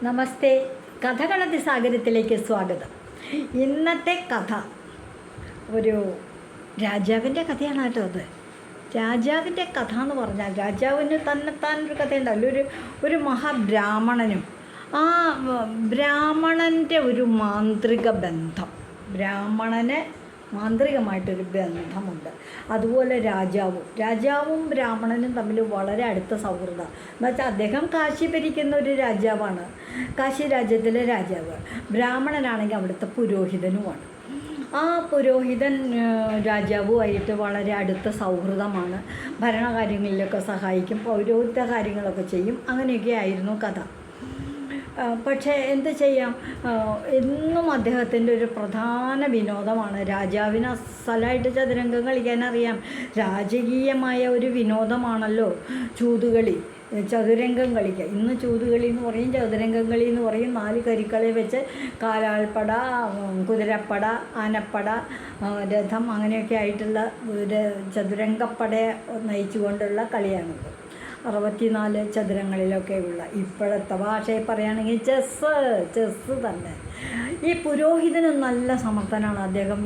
നമസ്തേ. കഥകളതി സാഗരത്തിലേക്ക് സ്വാഗതം. ഇന്നത്തെ കഥ ഒരു രാജാവിൻ്റെ കഥയാണ് കേട്ടോ. അത് രാജാവിൻ്റെ കഥ എന്ന് പറഞ്ഞാൽ രാജാവിന് തന്നെത്താനൊരു കഥയുണ്ടല്ലോ. ഒരു മഹാബ്രാഹ്മണനും ആ ബ്രാഹ്മണൻ്റെ ഒരു മാന്ത്രിക ബന്ധം, ബ്രാഹ്മണന് മാന്ത്രികമായിട്ടൊരു ബന്ധമുണ്ട്. അതുപോലെ രാജാവും ബ്രാഹ്മണനും തമ്മിൽ വളരെ അടുത്ത സൗഹൃദം. എന്നുവെച്ചാൽ അദ്ദേഹം കാശി ഭരിക്കുന്ന ഒരു രാജാവാണ്, കാശി രാജ്യത്തിലെ രാജാവ്. ബ്രാഹ്മണനാണെങ്കിൽ അവിടുത്തെ പുരോഹിതനുമാണ്. ആ പുരോഹിതൻ രാജാവുമായിട്ട് വളരെ അടുത്ത സൗഹൃദമാണ്. ഭരണകാര്യങ്ങളിലൊക്കെ സഹായിക്കും, പൗരോഹിത കാര്യങ്ങളൊക്കെ ചെയ്യും. അങ്ങനെയൊക്കെ ആയിരുന്നു കഥ. പക്ഷേ എന്ത് ചെയ്യാം, എന്നും അദ്ദേഹത്തിൻ്റെ ഒരു പ്രധാന വിനോദമാണ്. രാജാവിന് അസലായിട്ട് ചതുരംഗം കളിക്കാനറിയാം. രാജകീയമായ ഒരു വിനോദമാണല്ലോ ചൂതുകളി, ചതുരംഗം കളിക്കുക. ഇന്ന് ചൂതുകളി എന്ന് പറയും, ചതുരംഗം കളി എന്ന് പറയും. 4 കരുക്കളെ വെച്ച് കാലാൾപ്പട, കുതിരപ്പട, ആനപ്പട, രഥം അങ്ങനെയൊക്കെ ആയിട്ടുള്ള ഒരു ചതുരംഗപ്പടയെ നയിച്ചുകൊണ്ടുള്ള കളിയാണിത്. 64 ചതുരങ്ങളിലൊക്കെയുള്ള, ഇപ്പോഴത്തെ ഭാഷയിൽ പറയുകയാണെങ്കിൽ ചെസ്സ് തന്നെ. ഈ പുരോഹിതന് നല്ല സമർത്ഥനാണ്. അദ്ദേഹം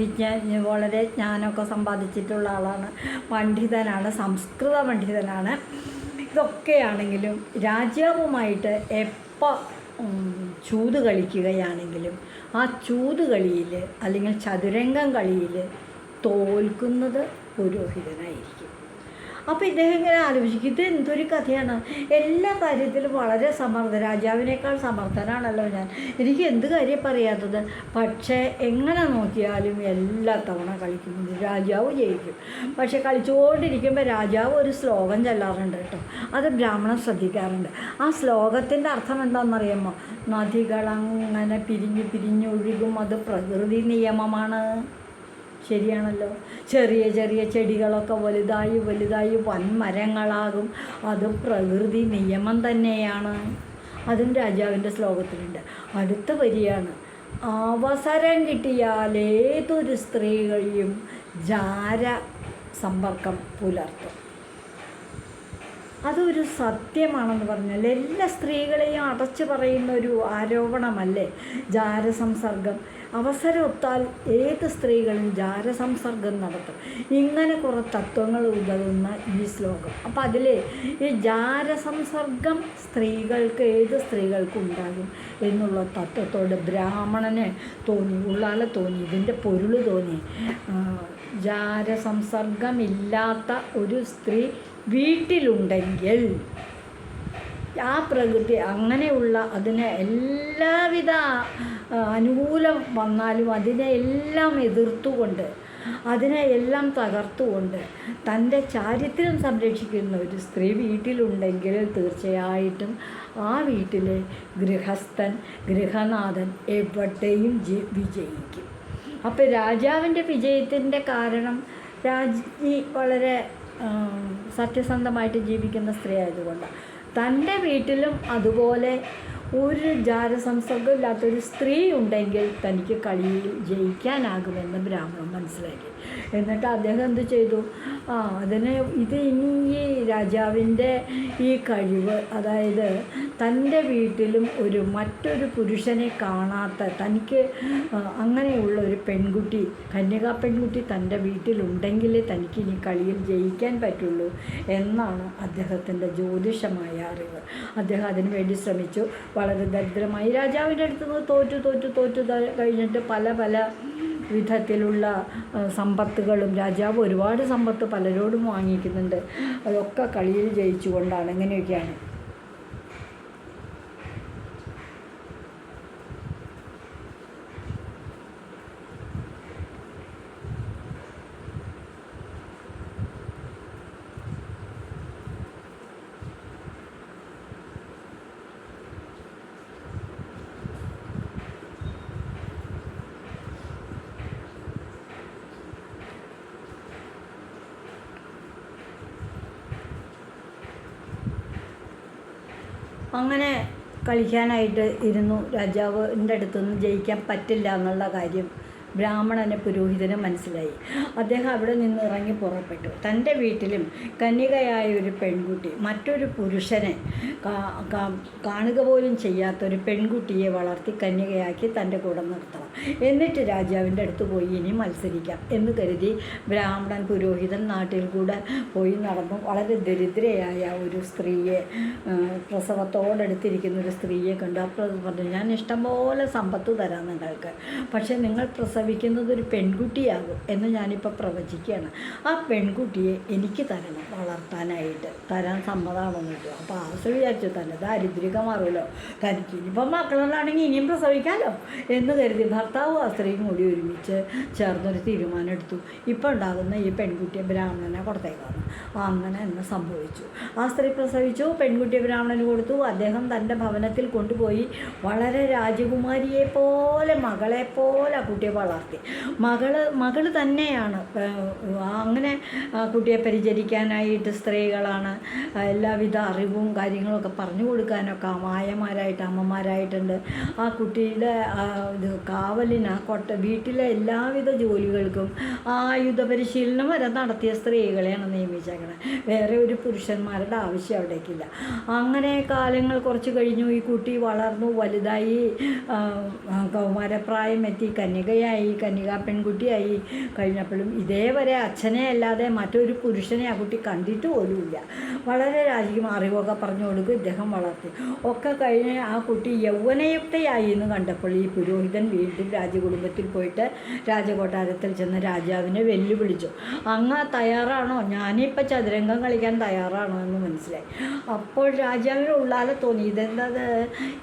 വളരെ ജ്ഞാനമൊക്കെ സമ്പാദിച്ചിട്ടുള്ള ആളാണ്, പണ്ഡിതനാണ്, സംസ്കൃത പണ്ഡിതനാണ്. ഇതൊക്കെയാണെങ്കിലും രാജാവുമായിട്ട് എപ്പോൾ ചൂത് കളിക്കുകയാണെങ്കിലും ആ ചൂത് കളിയിൽ അല്ലെങ്കിൽ ചതുരംഗം കളിയിൽ തോൽക്കുന്നത് പുരോഹിതനായിരിക്കും. അപ്പോൾ ഇദ്ദേഹം ഇങ്ങനെ ആലോചിക്കും, ഇത് എന്തൊരു കഥയാണ്, എല്ലാ കാര്യത്തിലും വളരെ രാജാവിനേക്കാൾ സമർത്ഥനാണല്ലോ ഞാൻ, എനിക്ക് എന്ത് കാര്യം പറയാത്തത്. പക്ഷേ എങ്ങനെ നോക്കിയാലും എല്ലാ തവണ കളിക്കുന്നത് രാജാവ് ജയിക്കും. പക്ഷേ കളിച്ചുകൊണ്ടിരിക്കുമ്പോൾ രാജാവ് ഒരു ശ്ലോകം ചൊല്ലാറുണ്ട് കേട്ടോ. അത് ബ്രാഹ്മണൻ ശ്രദ്ധിക്കാറുണ്ട്. ആ ശ്ലോകത്തിൻ്റെ അർത്ഥം എന്താണെന്നറിയാമോ? നദികളങ്ങനെ പിരിഞ്ഞൊഴുകും, അത് പ്രകൃതി നിയമമാണ്. ശരിയാണല്ലോ. ചെറിയ ചെറിയ ചെടികളൊക്കെ വലുതായി വൻമരങ്ങളാകും, അത് പ്രകൃതി നിയമം തന്നെയാണ്. അതും രാജാവിൻ്റെ ശ്ലോകത്തിലുണ്ട്. അടുത്ത വരിയാണ്, അവസരം കിട്ടിയാൽ ഏതൊരു സ്ത്രീകളെയും ജാര സമ്പർക്കം പുലർത്തും. അതൊരു സത്യമാണെന്ന് പറഞ്ഞാൽ എല്ലാ സ്ത്രീകളെയും അടച്ചു പറയുന്ന ഒരു ആരോപണമല്ലേ ജാരസംസർഗം. അവസരമൊത്താൽ ഏത് സ്ത്രീകളും ജാരസംസർഗം നടത്തും. ഇങ്ങനെ കുറേ തത്വങ്ങൾ ഉതകുന്ന ഈ ശ്ലോകം. അപ്പോൾ അതിൽ ഈ ജാരസംസർഗം ഏത് സ്ത്രീകൾക്കും ഉണ്ടാകും എന്നുള്ള തത്വത്തോട് ബ്രാഹ്മണന് ഉള്ളാലെ തോന്നി, ഇതിൻ്റെ പൊരുൾ തോന്നി. ജാരസംസർഗമില്ലാത്ത ഒരു സ്ത്രീ വീട്ടിലുണ്ടെങ്കിൽ ആ പ്രകൃതി അങ്ങനെയുള്ള അതിനെ എല്ലാവിധ അനുകൂലം വന്നാലും അതിനെ എല്ലാം എതിർത്തുകൊണ്ട്, അതിനെ എല്ലാം തകർത്തുകൊണ്ട് തൻ്റെ ചാരിത്രം സംരക്ഷിക്കുന്ന ഒരു സ്ത്രീ വീട്ടിലുണ്ടെങ്കിൽ തീർച്ചയായിട്ടും ആ വീട്ടിലെ ഗൃഹനാഥൻ എവിടെയും വിജയിക്കും. അപ്പോൾ രാജാവിൻ്റെ വിജയത്തിൻ്റെ കാരണം രാജ്ഞി വളരെ സത്യസന്ധമായിട്ട് ജീവിക്കുന്ന സ്ത്രീ ആയതുകൊണ്ടാണ്. തൻ്റെ വീട്ടിലും അതുപോലെ ഒരു ജാരസംസർഗം ഇല്ലാത്തൊരു സ്ത്രീ ഉണ്ടെങ്കിൽ തനിക്ക് കളിയിൽ ജയിക്കാനാകുമെന്ന് ബ്രാഹ്മണൻ മനസ്സിലാക്കി. എന്നിട്ട് അദ്ദേഹം എന്ത് ചെയ്തു, ഇനി ഈ രാജാവിൻ്റെ ഈ കഴിവ്, അതായത് തൻ്റെ വീട്ടിലും മറ്റൊരു പുരുഷനെ കാണാത്ത, തനിക്ക് അങ്ങനെയുള്ള ഒരു പെൺകുട്ടി, കന്യകാ പെൺകുട്ടി തൻ്റെ വീട്ടിലുണ്ടെങ്കിലേ തനിക്ക് ഇനി കളിയിൽ ജയിക്കാൻ പറ്റുള്ളൂ എന്നാണ് അദ്ദേഹത്തിൻ്റെ ജ്യോതിഷമായ അറിവ്. അദ്ദേഹം അതിനു വേണ്ടി ശ്രമിച്ചു. വളരെ ദരിദ്രമായി രാജാവിൻ്റെ അടുത്ത് നിന്ന് തോറ്റു കഴിഞ്ഞിട്ട് പല വിധത്തിലുള്ള സമ്പത്തുകളും, രാജാവ് ഒരുപാട് സമ്പത്ത് പലരോടും വാങ്ങിക്കുന്നുണ്ട്. അതൊക്കെ കളിയിൽ ജയിച്ചുകൊണ്ടാണ്. ഇങ്ങനെയൊക്കെയാണ്. അങ്ങനെ കളിക്കാനായിട്ട് ഇരുന്നു. രാജാവിൻ്റെ അടുത്തുനിന്ന് ജയിക്കാൻ പറ്റില്ല എന്നുള്ള കാര്യം ബ്രാഹ്മണനെ പുരോഹിതന് മനസ്സിലായി. അദ്ദേഹം അവിടെ നിന്ന് ഇറങ്ങി പുറപ്പെട്ടു. തൻ്റെ വീട്ടിലും കന്യകയായ ഒരു പെൺകുട്ടി, മറ്റൊരു പുരുഷനെ കാണുക പോലും ചെയ്യാത്തൊരു പെൺകുട്ടിയെ വളർത്തി കന്യകയാക്കി തൻ്റെ കൂടെ നിർത്തണം. എന്നിട്ട് രാജാവിൻ്റെ അടുത്ത് പോയി ഇനി മത്സരിക്കാം എന്ന് കരുതി ബ്രാഹ്മണൻ പുരോഹിതൻ നാട്ടിൽ കൂടെ പോയി നടന്നു. വളരെ ദരിദ്രയായ ഒരു സ്ത്രീയെ, പ്രസവത്തോടടുത്തിരിക്കുന്ന ഒരു സ്ത്രീയെ കണ്ടു. അപ്പോൾ പറഞ്ഞു, ഞാൻ ഇഷ്ടംപോലെ സമ്പത്ത് തരാം നിങ്ങൾക്ക്, പക്ഷേ നിങ്ങൾ പ്രസവിക്കുന്നത് ഒരു പെൺകുട്ടിയാകും എന്ന് ഞാനിപ്പോൾ പ്രവചിക്കുകയാണ്. ആ പെൺകുട്ടിയെ എനിക്ക് തരണം, വളർത്താനായിട്ട് തരാൻ സമ്മതമാണെന്ന് ചോദിച്ചു. അപ്പോൾ ആർസ് വിചാരിച്ചു തന്നെ ദാരിദ്ര്യമൊക്കെ മാറുമല്ലോ, തനിക്ക് ഇനിയിപ്പം മക്കളുള്ളതാണെങ്കിൽ ഇനിയും പ്രസവിക്കാമല്ലോ എന്ന് കരുതി ഭർത്താവും ആ സ്ത്രീയും കൂടി ഒരുമിച്ച് ചേർന്നൊരു തീരുമാനം എടുത്തു. ഇപ്പോൾ ഉണ്ടാകുന്ന ഈ പെൺകുട്ടിയെ ബ്രാഹ്മണനെ കൊടുത്തേക്കാണ്. അങ്ങനെ എന്ന് സംഭവിച്ചു. ആ സ്ത്രീ പ്രസവിച്ചു, പെൺകുട്ടിയെ ബ്രാഹ്മണന് കൊടുത്തു. അദ്ദേഹം തൻ്റെ ഭവനത്തിൽ കൊണ്ടുപോയി വളരെ രാജകുമാരിയെപ്പോലെ, മകളെപ്പോലെ ആ കുട്ടിയെ വളർത്തി. മകൾ തന്നെയാണ്. അങ്ങനെ കുട്ടിയെ പരിചരിക്കാനായിട്ട് സ്ത്രീകളാണ്, എല്ലാവിധ അറിവും കാര്യങ്ങളൊക്കെ പറഞ്ഞു കൊടുക്കാനൊക്കെ മായമാരായിട്ട് അമ്മമാരായിട്ടുണ്ട്. ആ കുട്ടിയുടെ കാവലിന്, വീട്ടിലെ എല്ലാവിധ ജോലികൾക്കും ആയുധ പരിശീലനം വരെ നടത്തിയ സ്ത്രീകളെയാണ് നിയമിച്ചേക്കണത്. വേറെ ഒരു പുരുഷന്മാരുടെ ആവശ്യം അവിടേക്കില്ല. അങ്ങനെ കാലങ്ങൾ കുറച്ച് കഴിഞ്ഞു. ഈ കുട്ടി വളർന്നു വലുതായി, കൗമാരപ്രായം എത്തി, കന്യകാ പെൺകുട്ടിയായി കഴിഞ്ഞപ്പോഴും ഇതേവരെ അച്ഛനെ അല്ലാതെ മറ്റൊരു പുരുഷനെ ആ കുട്ടി കണ്ടിട്ട് പോലുമില്ല. വളരെ അറിവൊക്കെ പറഞ്ഞു കൊടുക്കും, ഇദ്ദേഹം വളർത്തി. ഒക്കെ കഴിഞ്ഞ് ആ കുട്ടി യൗവനയുക്തയായി എന്ന് കണ്ടപ്പോൾ ഈ പുരോഹിതൻ വീണ്ടും രാജകുടുംബത്തിൽ പോയിട്ട് രാജകൊട്ടാരത്തിൽ ചെന്ന് രാജാവിനെ വെല്ലുവിളിച്ചു. അങ്ങ് തയ്യാറാണോ? ഞാനിപ്പോൾ ചതുരംഗം കളിക്കാൻ തയ്യാറാണോ എന്ന് മനസ്സിലായി. അപ്പോൾ രാജാവിന് ഉള്ളാലെ തോന്നി, ഇതെന്തത്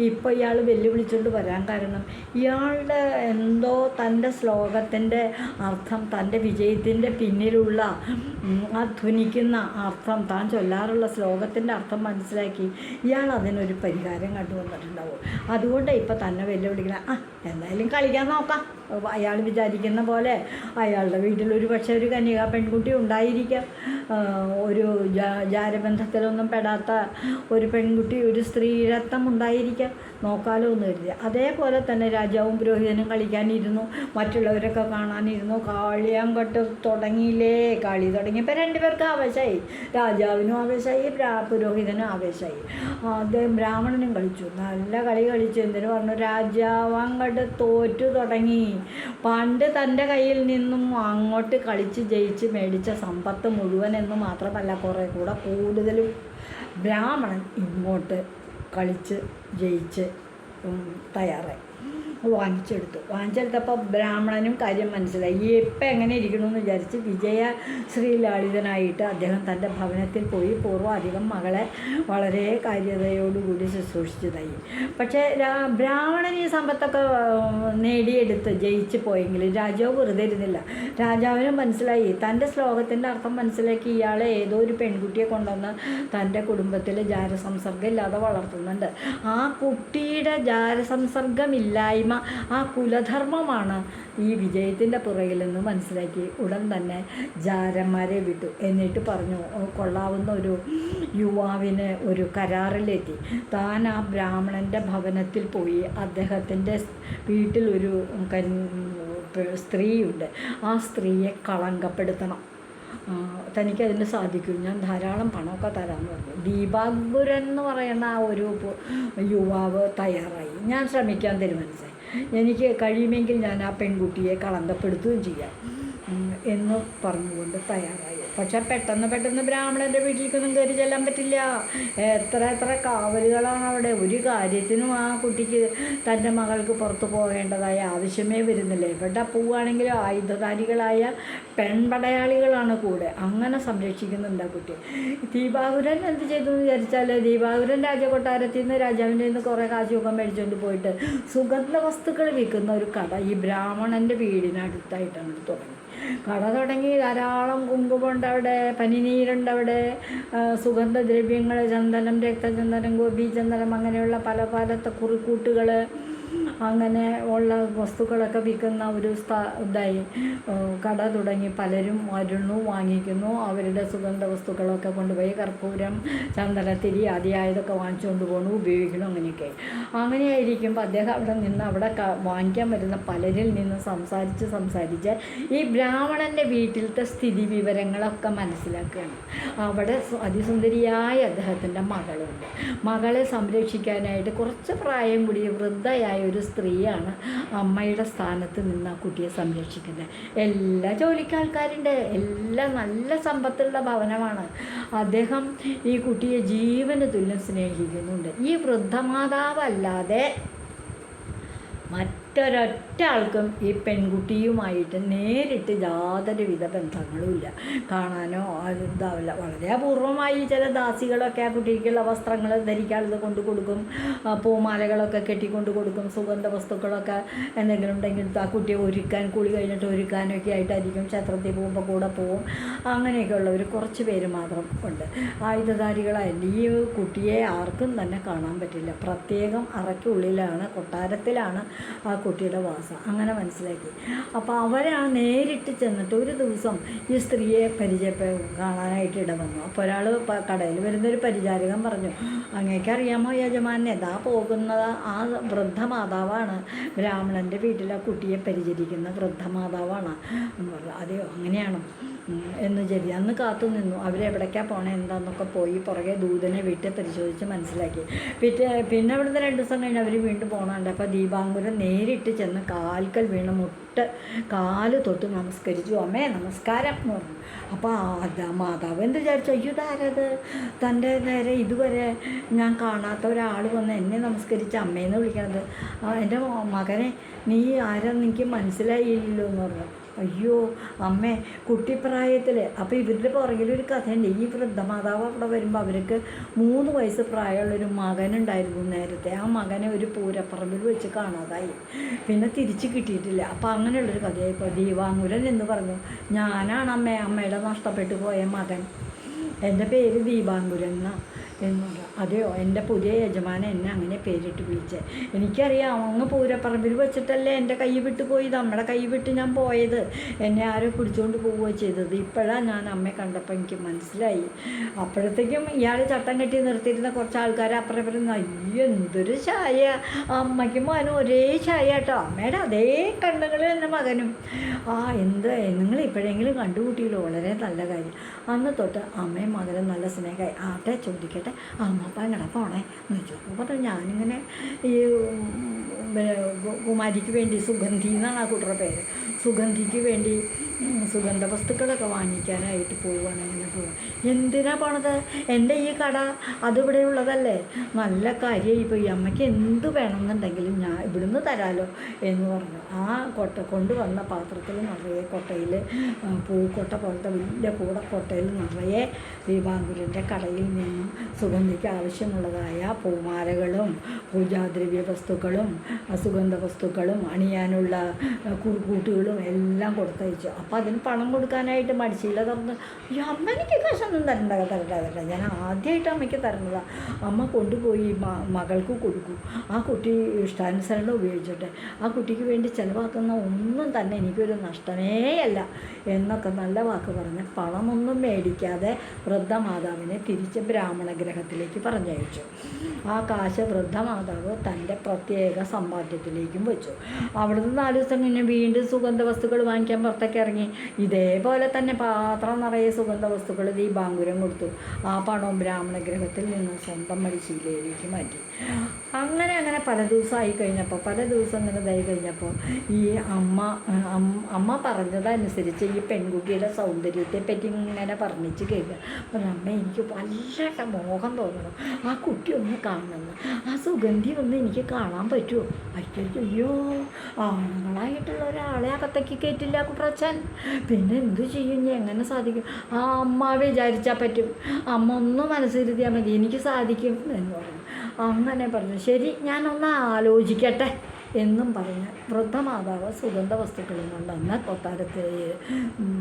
ഇപ്പോൾ ഇയാൾ വെല്ലുവിളിച്ചുകൊണ്ട് വരാൻ കാരണം? ഇയാളുടെ എന്തോ തൻ്റെ ശ്ലോകത്തിൻ്റെ അർത്ഥം, തൻ്റെ വിജയത്തിൻ്റെ പിന്നിലുള്ള ആ ധ്വനിക്കുന്ന അർത്ഥം, താൻ ചൊല്ലാറുള്ള ശ്ലോകത്തിൻ്റെ അർത്ഥം മനസ്സിലാക്കി ഇയാൾ അതിനൊരു പരിഹാരം കണ്ടുവന്നിട്ടുണ്ടാവും. അതുകൊണ്ട് ഇപ്പോൾ തന്നെ വെല്ലുവിളിക്കണം. എന്തായാലും കളിക്കാൻ നോക്കാം. അയാൾ വിചാരിക്കുന്ന പോലെ അയാളുടെ വീട്ടിൽ ഒരു പക്ഷേ ഒരു കന്യകാ പെൺകുട്ടി ഉണ്ടായിരിക്കാം. ഒരു ജാരബന്ധത്തിലൊന്നും പെടാത്ത ഒരു പെൺകുട്ടി, ഒരു സ്ത്രീരത്നം ഉണ്ടായിരിക്കാം. നോക്കാലോ എന്ന് കരുതി. അതേപോലെ തന്നെ രാജാവും പുരോഹിതനും കളിക്കാനിരുന്നു, മറ്റുള്ളവരൊക്കെ കാണാനിരുന്നു. കളിയാങ്കട്ട് തുടങ്ങിയില്ലേ. കളി തുടങ്ങിയപ്പോൾ രണ്ടുപേർക്ക് ആവേശമായി. രാജാവിനും ആവേശമായി, പുരോഹിതനും ആവേശമായി. അദ്ദേഹം ബ്രാഹ്മണനും കളിച്ചു, നല്ല കളി കളിച്ചു. എന്തിനു പറഞ്ഞു? രാജാവ് അങ്ങോട്ട് തോറ്റു തുടങ്ങി. പണ്ട് തൻ്റെ കയ്യിൽ നിന്നും അങ്ങോട്ട് കളിച്ച് ജയിച്ച് മേടിച്ച സമ്പത്ത് മുഴുവൻ എന്ന് മാത്രമല്ല, കുറേ കൂടെ കൂടുതലും ബ്രാഹ്മണൻ ഇങ്ങോട്ട് കളിച്ച് ജയിച്ച് തയ്യാറായി. വാങ്ങിച്ചെടുത്തപ്പോൾ ബ്രാഹ്മണനും കാര്യം മനസ്സിലായി. ഇപ്പം എങ്ങനെ ഇരിക്കണമെന്ന് വിചാരിച്ച് വിജയ ശ്രീലാളിതനായിട്ട് അദ്ദേഹം തൻ്റെ ഭവനത്തിൽ പോയി പൂർവാധികം മകളെ വളരെ കാര്യതയോടുകൂടി ശുശ്രൂഷിച്ചതായി. പക്ഷേ ബ്രാഹ്മണൻ ഈ സമ്പത്തൊക്കെ നേടിയെടുത്ത് ജയിച്ച് പോയെങ്കിലും രാജാവ് വെറുതെ ഇരുന്നില്ല. രാജാവിന് മനസ്സിലായി, തൻ്റെ ശ്ലോകത്തിൻ്റെ അർത്ഥം മനസ്സിലാക്കി ഇയാളെ ഏതോ ഒരു പെൺകുട്ടിയെ കൊണ്ടുവന്ന് തൻ്റെ കുടുംബത്തിൽ ജാരസംസർഗം ഇല്ലാതെ വളർത്തുന്നുണ്ട്. ആ കുട്ടിയുടെ ജാരസംസർഗമില്ലായ്മ ആ കുലധർമ്മമാണ് ഈ വിജയത്തിൻ്റെ പുറകിലെന്ന് മനസ്സിലാക്കി ഉടൻ തന്നെ ജാരന്മാരെ വിട്ടു. എന്നിട്ട് പറഞ്ഞു, കൊള്ളാവുന്ന ഒരു യുവാവിന് ഒരു കരാറിലെത്തി. താൻ ആ ബ്രാഹ്മണൻ്റെ ഭവനത്തിൽ പോയി അദ്ദേഹത്തിൻ്റെ വീട്ടിൽ ഒരു സ്ത്രീയുണ്ട്, ആ സ്ത്രീയെ കളങ്കപ്പെടുത്തണം. തനിക്കതിന് സാധിക്കും, ഞാൻ ധാരാളം പണമൊക്കെ തരാമെന്ന് പറഞ്ഞു. ദീപാങ്കുരൻ എന്ന് പറയുന്ന ആ ഒരു യുവാവ് തയ്യാറായി. ഞാൻ ശ്രമിക്കാൻ തീരുമാനിച്ചത്, എനിക്ക് കഴിയുമെങ്കിൽ ഞാൻ ആ പെൺകുട്ടിയെ കളങ്കപ്പെടുത്തുകയും ചെയ്യാം എന്ന് പറഞ്ഞുകൊണ്ട് തയ്യാറായി. പക്ഷെ പെട്ടെന്ന് ബ്രാഹ്മണൻ്റെ വീട്ടിലേക്കൊന്നും കയറി ചെല്ലാൻ പറ്റില്ല. എത്ര കാവലുകളാണ് അവിടെ. ഒരു കാര്യത്തിനും ആ കുട്ടിക്ക് തൻ്റെ മകൾക്ക് പുറത്തു പോകേണ്ടതായ ആവശ്യമേ വരുന്നില്ല. എവിടെ പോവുകയാണെങ്കിലും ആയുധധാരികളായ പെൺപടയാളികളാണ് കൂടെ. അങ്ങനെ സംരക്ഷിക്കുന്നുണ്ട് ആ കുട്ടി. ദീപാകുരൻ എന്ത് ചെയ്തു എന്ന് വിചാരിച്ചാൽ, ദീപാകുരൻ രാജകൊട്ടാരത്തിൽ നിന്ന് രാജാവിൻ്റെ നിന്ന് കുറേ കാശുമൊക്കെ മേടിച്ചുകൊണ്ട് പോയിട്ട് സുഗന്ധ വസ്തുക്കൾ വിൽക്കുന്ന ഒരു കട ഈ ബ്രാഹ്മണൻ്റെ വീടിനടുത്തായിട്ടാണ് തുടങ്ങി. കട തുടങ്ങി. ധാരാളം കുങ്കുമമുണ്ട് അവിടെ, പനിനീരുണ്ട് അവിടെ, സുഗന്ധദ്രവ്യങ്ങൾ, ചന്ദനം, രക്തചന്ദനം, ഗോപീചന്ദനം, അങ്ങനെയുള്ള പല കുറിക്കൂട്ടുകൾ, അങ്ങനെ ഉള്ള വസ്തുക്കളൊക്കെ വിൽക്കുന്ന ഒരു ഇതായി കട തുടങ്ങി. പലരും വരുന്നു, വാങ്ങിക്കുന്നു. അവരുടെ സുഗന്ധ വസ്തുക്കളൊക്കെ കൊണ്ടുപോയി കർപ്പൂരം, ചന്ദനത്തിരി ആദ്യമായതൊക്കെ വാങ്ങിച്ചുകൊണ്ട് പോകണു, ഉപയോഗിക്കണം. അങ്ങനെയൊക്കെ അങ്ങനെയായിരിക്കുമ്പോൾ അദ്ദേഹം അവിടെ നിന്ന് അവിടെ വാങ്ങിക്കാൻ വരുന്ന പലരിൽ നിന്ന് സംസാരിച്ച് ഈ ബ്രാഹ്മണൻ്റെ വീട്ടിലത്തെ സ്ഥിതി വിവരങ്ങളൊക്കെ മനസ്സിലാക്കുകയാണ്. അവിടെ അതിസുന്ദരിയായ അദ്ദേഹത്തിൻ്റെ മകളുണ്ട്. മകളെ സംരക്ഷിക്കാനായിട്ട് കുറച്ച് പ്രായം കൂടിയ വൃദ്ധയായ ഒരു സ്ത്രീയാണ് അമ്മയുടെ സ്ഥാനത്ത് നിന്ന് ആ കുട്ടിയെ സംരക്ഷിക്കുന്നത്. എല്ലാ ജോലിക്കാൾക്കാരുണ്ട്, എല്ലാം നല്ല സമ്പത്തുള്ള ഭവനമാണ്. അദ്ദേഹം ഈ കുട്ടിയെ ജീവന് തുല്യം സ്നേഹിക്കുന്നുണ്ട്. ഈ വൃദ്ധമാതാവല്ലാതെ മറ്റൊരൊറ്റ ആൾക്കും ഈ പെൺകുട്ടിയുമായിട്ട് നേരിട്ട് യാതൊരുവിധ ബന്ധങ്ങളുമില്ല. കാണാനോ ഇതാവില്ല. വളരെ അപൂർവമായി ചില ദാസികളൊക്കെ ആ കുട്ടിക്കുള്ള വസ്ത്രങ്ങൾ ധരിക്കാനുള്ളത് കൊണ്ടു കൊടുക്കും, പൂമാലകളൊക്കെ കെട്ടിക്കൊണ്ട് കൊടുക്കും, സുഗന്ധ വസ്തുക്കളൊക്കെ എന്തെങ്കിലും ഉണ്ടെങ്കിൽ ആ കുട്ടിയെ ഒരുക്കാൻ, കുളി കഴിഞ്ഞിട്ട് ഒരുക്കാനൊക്കെ ആയിട്ടായിരിക്കും. ക്ഷേത്രത്തിൽ പോകുമ്പോൾ കൂടെ പോവും. അങ്ങനെയൊക്കെ ഉള്ളവർ കുറച്ച് പേര് മാത്രം ഉണ്ട്. ആയുധധാരികളായാലും ഈ കുട്ടിയെ ആർക്കും തന്നെ കാണാൻ പറ്റില്ല. പ്രത്യേകം അറയ്ക്കുള്ളിലാണ്, കൊട്ടാരത്തിലാണ് ആ കുട്ടിയുടെ വാസം. അങ്ങനെ മനസ്സിലാക്കി. അപ്പോൾ അവരാണ് നേരിട്ട് ചെന്നിട്ട് ഒരു ദിവസം ഈ സ്ത്രീയെ കാണാനായിട്ട് ഇടവന്നു. അപ്പോൾ ഒരാൾ കടയിൽ വരുന്നൊരു പരിചാരകൻ പറഞ്ഞു, അങ്ങേക്കറിയാമോ യജമാനെ, ഇതാ പോകുന്നത് ആ വൃദ്ധമാതാവാണ്, ബ്രാഹ്മണൻ്റെ വീട്ടിൽ ആ കുട്ടിയെ പരിചരിക്കുന്ന വൃദ്ധമാതാവാണ് എന്ന് പറഞ്ഞു. അതെയോ, അങ്ങനെയാണോ എന്ന് ശരി. അന്ന് കാത്തു നിന്നു. അവരെവിടേക്കാണ് പോണേ എന്താണെന്നൊക്കെ പോയി പുറകെ ദൂതനെ വീട്ടിൽ പരിശോധിച്ച് മനസ്സിലാക്കി. പിന്നെ അവിടുന്ന് 2 ദിവസം കഴിഞ്ഞ് അവർ വീണ്ടും പോകണുണ്ട്. അപ്പോൾ ദീപാങ്കുരൻ നേരിട്ട് ചെന്ന് കാൽക്കൽ വീണ് കാല് തൊട്ട് നമസ്കരിച്ചു. അമ്മേ നമസ്കാരം എന്ന് പറഞ്ഞു. അപ്പോൾ മാതാവ് എന്ത് വിചാരിച്ചു, അയ്യോ ഇതാരത്, തൻ്റെ നേരെ ഇതുവരെ ഞാൻ കാണാത്ത ഒരാൾ വന്ന് എന്നെ നമസ്കരിച്ച് അമ്മേന്ന് വിളിക്കണത്, എൻ്റെ മകനെ നീ ആരാന്ന് എനിക്ക് മനസ്സിലായില്ലല്ലോ എന്ന് പറഞ്ഞു. അയ്യോ അമ്മേ, കുട്ടിപ്രായത്തിൽ. അപ്പോൾ ഇവരുടെ പുറകിലൊരു കഥയുണ്ട്. ഈ വൃദ്ധമാതാവ് അവിടെ വരുമ്പോൾ അവർക്ക് 3 വയസ്സ് പ്രായമുള്ളൊരു മകനുണ്ടായിരുന്നു നേരത്തെ. ആ മകനെ ഒരു പൂരപ്പറമ്പിൽ വെച്ച് കാണാതായി, പിന്നെ തിരിച്ച് കിട്ടിയിട്ടില്ല. അപ്പോൾ അങ്ങനെയുള്ളൊരു കഥയായി. ഇപ്പോൾ ദീപാങ്കുരൻ എന്ന് പറഞ്ഞു, ഞാനാണ് അമ്മയുടെ നഷ്ടപ്പെട്ടു പോയ മകൻ, എൻ്റെ പേര് ദീപാങ്കുരൻ എന്ന് പറഞ്ഞു. അതെയോ, എൻ്റെ പുതിയ യജമാനൻ എന്നെ അങ്ങനെ പേരിട്ട് വിളിച്ചേ. എനിക്കറിയാം, അങ്ങ് പൂരപ്പറമ്പിൽ വെച്ചിട്ടല്ലേ എൻ്റെ കൈ വിട്ട് പോയി, നമ്മുടെ കൈ വിട്ട് ഞാൻ പോയത്, എന്നെ ആരോ പിടിച്ചുകൊണ്ട് പോവുക ചെയ്തത്. ഇപ്പോഴാണ് ഞാൻ അമ്മയെ കണ്ടപ്പോൾ എനിക്ക് മനസ്സിലായി. അപ്പോഴത്തേക്കും ഇയാൾ ചട്ടം കെട്ടി നിർത്തിയിരുന്ന കുറച്ച് ആൾക്കാർ അപ്പുറം അയ്യോ എന്തൊരു ചായ, അമ്മയ്ക്കും മകനും ഒരേ ചായ കേട്ടോ, അമ്മയുടെ അതേ കണ്ണുകൾ എൻ്റെ മകനും. എന്ത് നിങ്ങൾ ഇപ്പോഴെങ്കിലും കണ്ടുകൂട്ടിയല്ലോ, വളരെ നല്ല കാര്യം. അന്ന് തൊട്ട് അമ്മയും മകനും നല്ല സ്നേഹമായി. ആട്ടെ ചോദിക്കട്ടെ, അമ്മപ്പ എങ്ങനെ പോണേ എന്ന് ചോദിച്ചു. പറഞ്ഞു ഞാനിങ്ങനെ ഈ കുമാരിക്ക് വേണ്ടി, സുഗന്ധി എന്നാണ് ആ കുട്ടിയുടെ പേര്, സുഗന്ധിക്ക് വേണ്ടി സുഗന്ധ വസ്തുക്കളൊക്കെ വാങ്ങിക്കാനായിട്ട് പോവുകയാണ്. അങ്ങനെ പോകും. എന്തിനാ പോണത്, എൻ്റെ ഈ കട അതിവിടെ ഉള്ളതല്ലേ, നല്ല കാര്യമായി. ഇപ്പോൾ ഈ അമ്മയ്ക്ക് എന്ത് വേണമെന്നുണ്ടെങ്കിലും ഞാൻ ഇവിടുന്ന് തരാമല്ലോ എന്ന് പറഞ്ഞു. ആ കൊണ്ടുവന്ന പാത്രത്തിൽ നിറയെ കൊട്ടയിൽ, പൂക്കൊട്ട പോലത്തെ വലിയ കൊട്ടയിൽ നിറയെ ദീപാങ്കുരൻ്റെ കടയിൽ നിന്നും സുഗന്ധിക്ക് ആവശ്യമുള്ളതായ പൂമാലകളും പൂജാദ്രവ്യ വസ്തുക്കളും സുഗന്ധ വസ്തുക്കളും അണിയാനുള്ള കുറുക്കൂട്ടുകളും എല്ലാം കൊടുത്തയച്ചു. അപ്പോൾ അതിന് പണം കൊടുക്കാനായിട്ട് മടിച്ചില്ല. തുറന്ന് ഈ അമ്മ എനിക്ക് കാശൊന്നും തരണ്ട, ഞാൻ ആദ്യമായിട്ട് അമ്മയ്ക്ക് തരുന്നതാണ്. അമ്മ കൊണ്ടുപോയി മകൾക്ക് കൊടുക്കും, ആ കുട്ടി ഇഷ്ടാനുസരണം ഉപയോഗിച്ചോട്ടെ, ആ കുട്ടിക്ക് വേണ്ടി ചിലവാക്കുന്ന ഒന്നും തന്നെ എനിക്കൊരു നഷ്ടമേയല്ല എന്നൊക്കെ നല്ല വാക്ക് പറഞ്ഞ് പണമൊന്നും മേടിക്കാതെ വൃദ്ധമാതാവിനെ തിരിച്ച് ബ്രാഹ്മണ ഗ്രഹത്തിലേക്ക് പറഞ്ഞയച്ചു. ആ കാശ് വൃദ്ധമാതാവ് തൻ്റെ പ്രത്യേക സമ്പാദ്യത്തിലേക്കും വെച്ചു. അവിടുന്ന് 4 ദിവസം കഴിഞ്ഞ് വീണ്ടും സുഗന്ധ വസ്തുക്കൾ വാങ്ങിക്കാൻ പുറത്തേക്ക് ഇറങ്ങി. ഇതേപോലെ തന്നെ പാത്രം നിറയെ സുഗന്ധ വസ്തുക്കൾ ദീപാങ്കുരം കൊടുത്തു. ആ പണവും ബ്രാഹ്മണ ഗ്രഹത്തിൽ നിന്ന് സ്വന്തം മടിശീലയിലേക്ക് മാറ്റി. അങ്ങനെ പല ദിവസമായി കഴിഞ്ഞപ്പോൾ, പല ദിവസം ഇങ്ങനെ ഇതായി കഴിഞ്ഞപ്പോൾ ഈ അമ്മ പറഞ്ഞതനുസരിച്ച് ഈ പെൺകുട്ടിയുടെ സൗന്ദര്യത്തെ പറ്റി ഇങ്ങനെ പറഞ്ഞിച്ച് കേൾക്കുക. അപ്പം അമ്മ എനിക്ക് വല്ലാത്ത മോഹം തോന്നണം, ആ കുട്ടി ഒന്ന് കാണുന്നു, ആ സുഗന്ധി ഒന്ന് എനിക്ക് കാണാൻ പറ്റുമോ? അയ്യോ, ആണുങ്ങളായിട്ടുള്ള ഒരാളെ അകത്തേക്ക് കയറ്റില്ല കുട്ടറച്ചൻ, പിന്നെ എന്തു ചെയ്യും, എങ്ങനെ സാധിക്കും? ആ അമ്മ വിചാരിച്ചാൽ പറ്റും, അമ്മ ഒന്ന് മനസ്സിരുത്തിയാൽ മതി, എനിക്ക് സാധിക്കും എന്ന് പറഞ്ഞു. അങ്ങനെ പറഞ്ഞു, ശരി ഞാനൊന്ന് ആലോചിക്കട്ടെ എന്നും പറഞ്ഞ് വൃദ്ധമാതാവ് സുഗന്ധ വസ്തുക്കളും കൊണ്ടന്ന്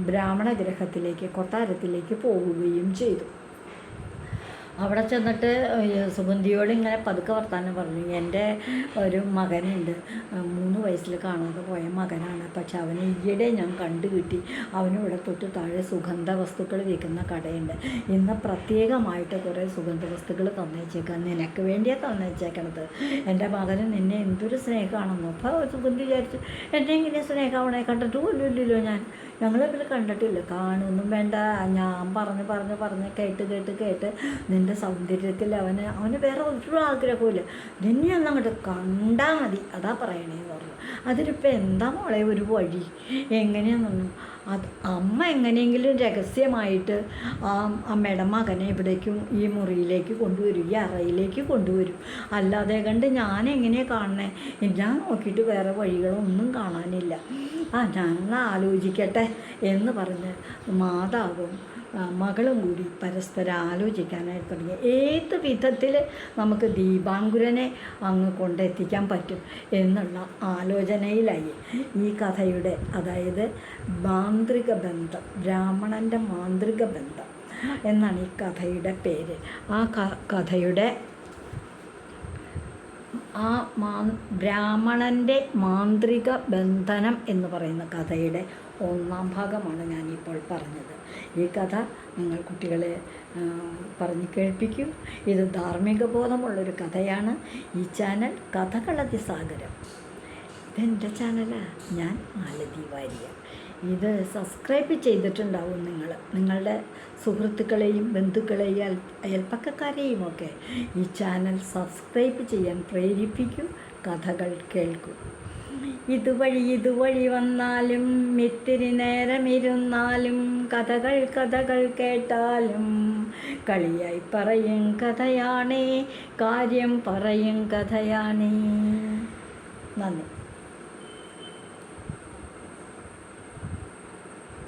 ബ്രാഹ്മണ ഗ്രഹത്തിലേക്ക്, കൊട്ടാരത്തിലേക്ക് പോവുകയും ചെയ്തു. അവിടെ ചെന്നിട്ട് സുഗന്ധിയോട് ഇങ്ങനെ പതുക്കെ വർത്താനം പറഞ്ഞു. എൻ്റെ ഒരു മകനുണ്ട്, 3 വയസ്സിൽ കാണാതെ പോയ മകനാണ്. പക്ഷെ അവന് ഈയിടെ ഞാൻ കണ്ടു കിട്ടി. അവനിവിടെ തൊട്ട് താഴെ സുഗന്ധ വസ്തുക്കൾ വിൽക്കുന്ന കടയുണ്ട്. ഇന്ന് പ്രത്യേകമായിട്ട് കുറേ സുഗന്ധ വസ്തുക്കൾ തന്നേച്ചേക്കാം, നിനക്ക് വേണ്ടിയാണ് തന്നേച്ചേക്കണത്. എൻ്റെ മകന് നിന്നെ എന്തൊരു സ്നേഹമാണെന്നോ. അപ്പോൾ സുഗന്ധി വിചാരിച്ചു, എന്നെ ഇങ്ങനെ സ്നേഹമാവണേ, കണ്ടിട്ട് പോലും ഇല്ലല്ലോ ഞങ്ങൾ തമ്മിൽ കണ്ടിട്ടില്ല. കാണുമൊന്നും വേണ്ട, ഞാൻ പറഞ്ഞ് കേട്ട് നിൻ്റെ സൗന്ദര്യത്തിൽ അവന് വേറെ ഒരു ആഗ്രഹമില്ല, നിന്നെ ഒന്നങ്ങോട്ട് കണ്ടാൽ മതി, അതാ പറയണേന്ന് പറഞ്ഞു. അതിലിപ്പോൾ എന്താ മോളെ ഒരു വഴി, എങ്ങനെയാണെന്നു അത് അമ്മ എങ്ങനെയെങ്കിലും രഹസ്യമായിട്ട് ആ അമ്മയുടെ മകനെ ഇവിടേക്കും ഈ മുറിയിലേക്ക് കൊണ്ടുവരും, ഈ അറയിലേക്ക് കൊണ്ടുവരും. അല്ലാതെ കണ്ട് ഞാൻ എങ്ങനെയാണ് കാണണേ, ഞാൻ നോക്കിയിട്ട് വേറെ വഴികളൊന്നും കാണാനില്ല. ഞാൻ ആലോചിക്കട്ടെ എന്ന് പറഞ്ഞ് മാതാവും മകളും കൂടി പരസ്പരം ആലോചിക്കാനായിട്ട് തുടങ്ങി. ഏത് വിധത്തിൽ നമുക്ക് ദീപാങ്കുരനെ അങ്ങ് കൊണ്ടെത്തിക്കാൻ പറ്റും എന്നുള്ള ആലോചനയിലായി. ഈ കഥയുടെ, അതായത് മാന്ത്രിക ബന്ധം, ബ്രാഹ്മണൻ്റെ മാന്ത്രിക ബന്ധം എന്നാണ് ഈ കഥയുടെ പേര്. ആ കഥയുടെ ബ്രാഹ്മണൻ്റെ മാന്ത്രിക ബന്ധനം എന്ന് പറയുന്ന കഥയുടെ 1-ാം ഭാഗമാണ് ഞാനിപ്പോൾ പറഞ്ഞത്. ഈ കഥ നിങ്ങൾ കുട്ടികളെ പറഞ്ഞു കേൾപ്പിക്കും. ഇത് ധാർമ്മിക ബോധമുള്ളൊരു കഥയാണ്. ഈ ചാനൽ കഥകളതിസാഗരം. ഇതെൻ്റെ ചാനലാണ്, ഞാൻ മാലതി വാര്യർ. ഇത് സബ്സ്ക്രൈബ് ചെയ്തിട്ടുണ്ടാവും നിങ്ങളുടെ സുഹൃത്തുക്കളെയും ബന്ധുക്കളെയും അയൽപ്പക്കക്കാരെയും ഒക്കെ ഈ ചാനൽ സബ്സ്ക്രൈബ് ചെയ്യാൻ പ്രേരിപ്പിക്കും. കഥകൾ കേൾക്കും. ഇതുവഴി വന്നാലും ഇത്തിരി നേരമിരുന്നാലും കഥകൾ കേട്ടാലും കളിയായി പറയും കഥയാണേ, കാര്യം പറയും കഥയാണേ. നന്ദി.